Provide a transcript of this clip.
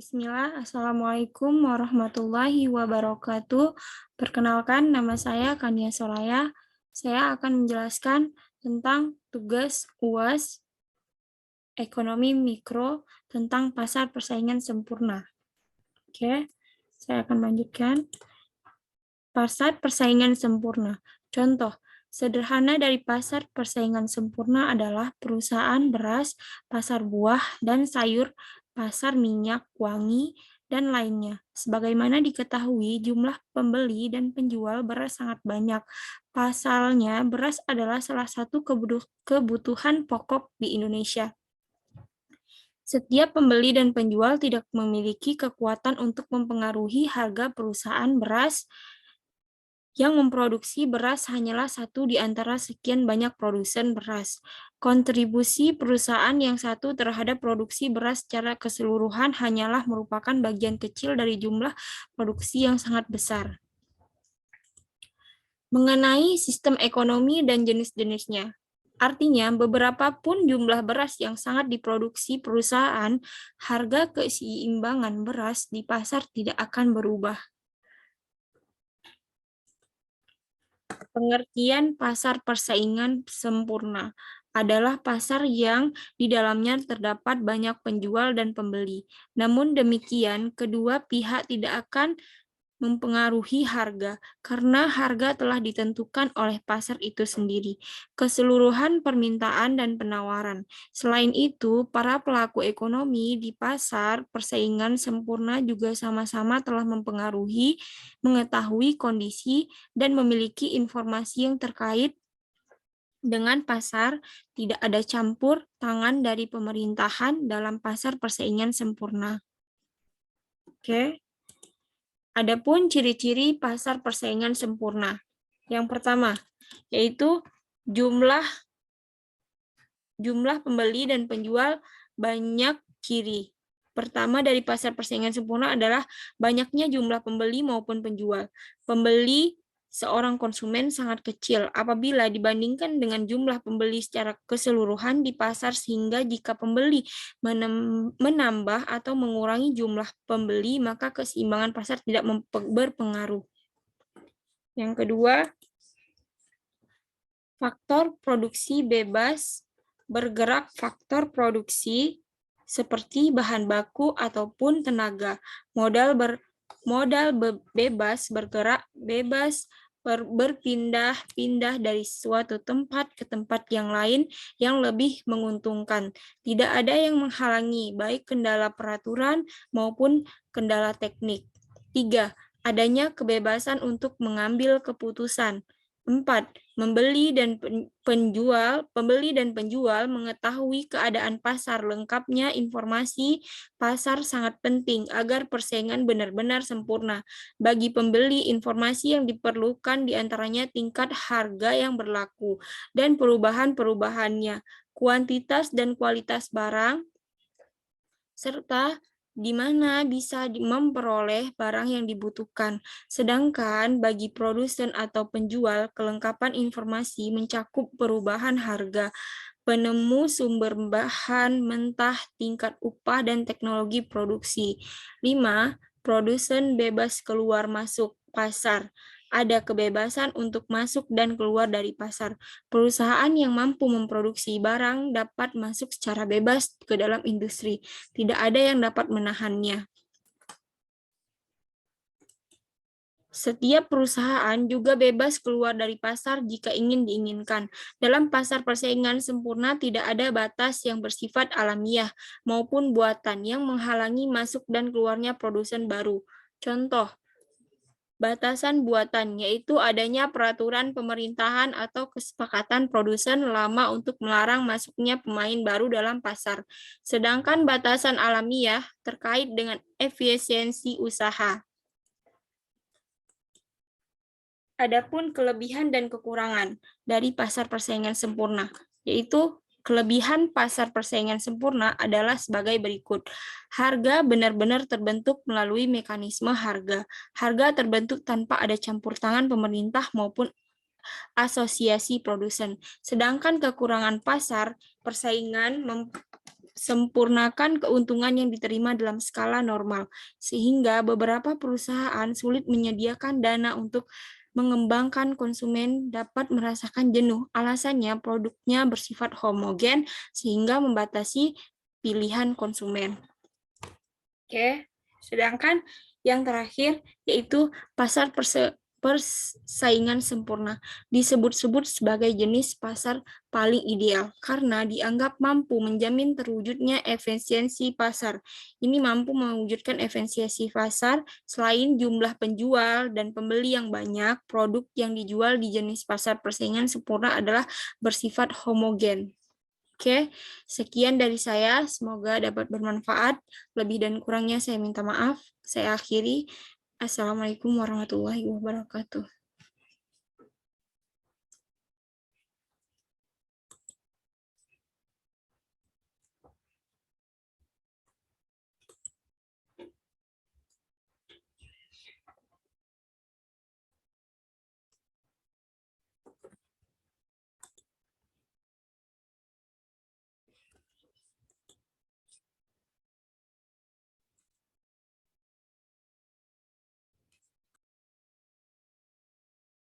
Bismillah, Assalamualaikum warahmatullahi wabarakatuh. Perkenalkan, nama saya Kania Soraya. Saya akan menjelaskan tentang tugas UAS Ekonomi Mikro tentang pasar persaingan sempurna. Oke, saya akan lanjutkan. Pasar persaingan sempurna. Contoh sederhana dari pasar persaingan sempurna adalah perusahaan beras, pasar buah dan sayur, pasar minyak wangi, dan lainnya. Sebagaimana diketahui, jumlah pembeli dan penjual beras sangat banyak. Pasalnya, beras adalah salah satu kebutuhan pokok di Indonesia. Setiap pembeli dan penjual tidak memiliki kekuatan untuk mempengaruhi harga perusahaan beras. Yang memproduksi beras hanyalah satu di antara sekian banyak produsen beras. Kontribusi perusahaan yang satu terhadap produksi beras secara keseluruhan hanyalah merupakan bagian kecil dari jumlah produksi yang sangat besar. Mengenai sistem ekonomi dan jenis-jenisnya. Artinya, beberapa pun jumlah beras yang sangat diproduksi perusahaan, harga keseimbangan beras di pasar tidak akan berubah. Pengertian pasar persaingan sempurna adalah pasar yang di dalamnya terdapat banyak penjual dan pembeli. Namun demikian, kedua pihak tidak akan mempengaruhi harga karena harga telah ditentukan oleh pasar itu sendiri, keseluruhan permintaan dan penawaran. Selain itu, para pelaku ekonomi di pasar persaingan sempurna juga sama-sama telah mengetahui kondisi dan memiliki informasi yang terkait dengan pasar. Tidak ada campur tangan dari pemerintahan dalam pasar persaingan sempurna. Oke. Adapun ciri-ciri pasar persaingan sempurna. Yang pertama, yaitu jumlah pembeli dan penjual banyak ciri. Pertama dari pasar persaingan sempurna adalah banyaknya jumlah pembeli maupun penjual. Pembeli seorang konsumen sangat kecil apabila dibandingkan dengan jumlah pembeli secara keseluruhan di pasar, sehingga jika pembeli menambah atau mengurangi jumlah pembeli, maka keseimbangan pasar tidak berpengaruh. Yang kedua, faktor produksi bebas bergerak. Faktor produksi seperti bahan baku ataupun tenaga. Modal bebas bergerak, bebas berpindah-pindah dari suatu tempat ke tempat yang lain yang lebih menguntungkan. Tidak ada yang menghalangi, baik kendala peraturan maupun kendala teknik. 3. Adanya kebebasan untuk mengambil keputusan. 4. Pembeli dan penjual mengetahui keadaan pasar. Lengkapnya informasi pasar sangat penting agar persaingan benar-benar sempurna. Bagi pembeli, informasi yang diperlukan diantaranya tingkat harga yang berlaku dan perubahan-perubahannya, kuantitas dan kualitas barang, serta di mana bisa memperoleh barang yang dibutuhkan. Sedangkan bagi produsen atau penjual, kelengkapan informasi mencakup perubahan harga, penemu sumber bahan mentah, tingkat upah, dan teknologi produksi. 5. Produsen bebas keluar masuk pasar. Ada kebebasan untuk masuk dan keluar dari pasar. Perusahaan yang mampu memproduksi barang dapat masuk secara bebas ke dalam industri. Tidak ada yang dapat menahannya. Setiap perusahaan juga bebas keluar dari pasar jika diinginkan. Dalam pasar persaingan sempurna tidak ada batas yang bersifat alamiah maupun buatan yang menghalangi masuk dan keluarnya produsen baru. Contoh, batasan buatan, yaitu adanya peraturan pemerintahan atau kesepakatan produsen lama untuk melarang masuknya pemain baru dalam pasar. Sedangkan batasan alamiah terkait dengan efisiensi usaha. Adapun kelebihan dan kekurangan dari pasar persaingan sempurna, yaitu kelebihan pasar persaingan sempurna adalah sebagai berikut. Harga benar-benar terbentuk melalui mekanisme harga. Harga terbentuk tanpa ada campur tangan pemerintah maupun asosiasi produsen. Sedangkan kekurangan pasar persaingan sempurnakan keuntungan yang diterima dalam skala normal, sehingga beberapa perusahaan sulit menyediakan dana untuk mengembangkan konsumen dapat merasakan jenuh. Alasannya produknya bersifat homogen sehingga membatasi pilihan konsumen. Oke, sedangkan yang terakhir yaitu pasar persaingan sempurna disebut-sebut sebagai jenis pasar paling ideal karena dianggap mampu menjamin terwujudnya efisiensi pasar. Ini mampu mewujudkan efisiensi pasar selain jumlah penjual dan pembeli yang banyak, produk yang dijual di jenis pasar persaingan sempurna adalah bersifat homogen. Oke, sekian dari saya. Semoga dapat bermanfaat. Lebih dan kurangnya saya minta maaf. Saya akhiri. Assalamualaikum warahmatullahi wabarakatuh.